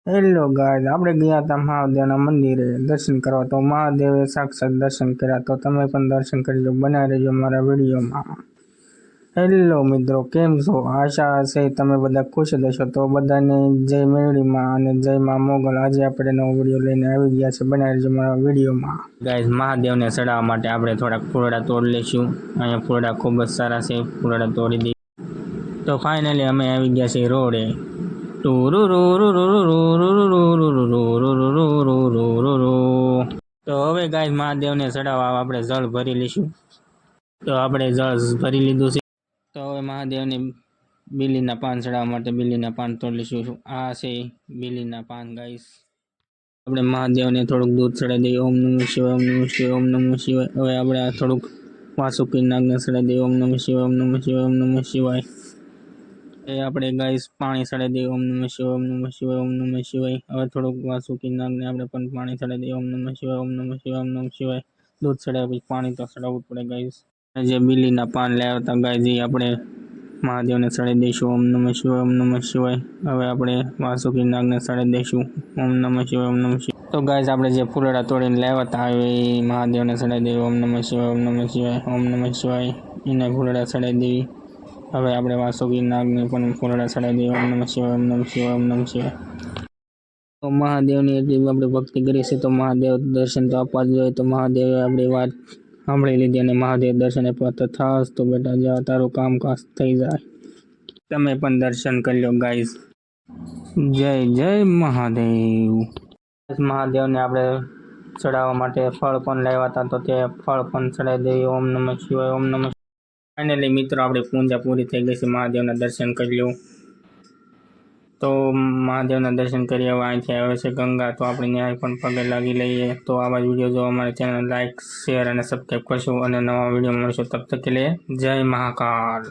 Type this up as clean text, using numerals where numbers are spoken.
Hello guys, આપણે ગયા હતા મહાદેવના મંદિરે દર્શન કરવા. તો મહાદેવે સાક્ષાત દર્શન કર્યા. તો તમે પણ દર્શન કરજો, બનાવી રહેજો મારા વિડીયોમાં. હેલો મિત્રો, કેમ છો? આશા છે તમે બધા ખુશ રહેશો. તો બધાને જય મેળીમાં અને જય માં મોગલ. આજે આપણે નવો વિડીયો લઈને આવી ગયા છે, બનાવી રહેજો મારા વિડીયોમાં. ગાઈઝ, મહાદેવને ચડાવવા માટે આપણે થોડાક ફૂલડા તોડી લઈશું. અહીંયા ફૂલડા ખૂબ જ સારા છે, ફૂલડા તોડી દઈએ. તો ફાઇનલી અમે આવી ગયા છીએ રોડે. તો હવે ગાય મહાદેવને ચડાવવા આપણે જળ ભરી લઈશું. તો આપણે જળ ભરી લીધું છે. તો હવે મહાદેવને બીલીના પાન ચડાવવા માટે બીલીના પાન તોડી લઈશું. આ છે બીલીના પાન ગાઈસ. આપણે મહાદેવને થોડુંક દૂધ ચડાવી દઈએ. ઓમ નમઃ શિવાય, ઓમ નમઃ શિવાય, ઓમ નમઃ શિવાય. હવે આપણે આ થોડુંક વાસુકી નાગને ચડાવી દઈએ. ઓમ નમઃ શિવાય, ઓમ નમઃ શિવાય, ઓમ નમઃ શિવાય. એ આપણે ગાઈસ પાણી ચડાવી દઈએ. ઓમ નમઃ શિવાય, ઓમ નમઃ શિવાય, ઓમ નમઃ શિવાય. હવે થોડુંક વાસુકી નાગને આપણે પણ પાણી ચડાવી દઈએ. ઓમ નમઃ શિવાય, ઓમ નમઃ શિવાય, ઓમ નમઃ શિવાય. દૂધ ચડાવ્યા પછી પાણી તો ચડાવવું પડે ગાઈસ. જે બીલીના પાન લાવ્યા હતા ગાઈસ, એ આપણે મહાદેવને ચડાવી દઈશું. ઓમ નમઃ શિવાય, ઓમ નમઃ શિવાય. હવે આપણે વાસુકી નાગને ચડાવી દઈશું. ઓમ નમઃ શિવાય, ઓમ નમઃ શિવાય. તો ગાઈસ, આપણે જે ફૂલડા તોડીને લાવ્યા હતા એ મહાદેવને ચડાવી દઈએ. ઓમ નમઃ શિવાય, ઓમ નમઃ શિવાય, ઓમ નમઃ શિવાય. એને ફૂલડા ચડાવી દેવી. હવે આપણે વાસુકી નાગને પણ ફૂલડા ચડાવી દઈએ. ઓમ નમઃ શિવાય, ઓમ નમઃ શિવાય, ઓમ નમઃ શિવાય. તો મહાદેવની એટલી આપણે ભક્તિ કરી છે, તો મહાદેવ દર્શન તો આપવા જ જોઈએ. તો મહાદેવે આપણી વાત સાંભળી લીધી અને મહાદેવ દર્શન આપ્યા. તો થાસ તો બેટા જા, તારું કામકાજ થઈ જાય. તમે પણ દર્શન કરી લો ગાઈસ. જય જય મહાદેવ. મહાદેવને આપણે ચડાવવા માટે ફળ પણ લાવ્યા હતા, તો તે ફળ પણ ચડાવી દઈએ. ઓમ નમઃ શિવાય, ઓમ નમઃ. ફાઇનલી મિત્રો, આપણી પૂજા પૂરી થઈ ગઈ છે. મહાદેવના દર્શન કરી લો. તો મહાદેવના દર્શન કરી હવે અહીંથી આવે છે ગંગા. તો આપણે ન્યાય પણ પગે લાગી લઈએ. તો આવા જ વિડીયો જોવા અમારી ચેનલ લાઈક, શેર અને સબસ્ક્રાઈબ કરશો અને નવા વિડીયો મળશો. તબ તક કે લીએ જય મહાકાલ.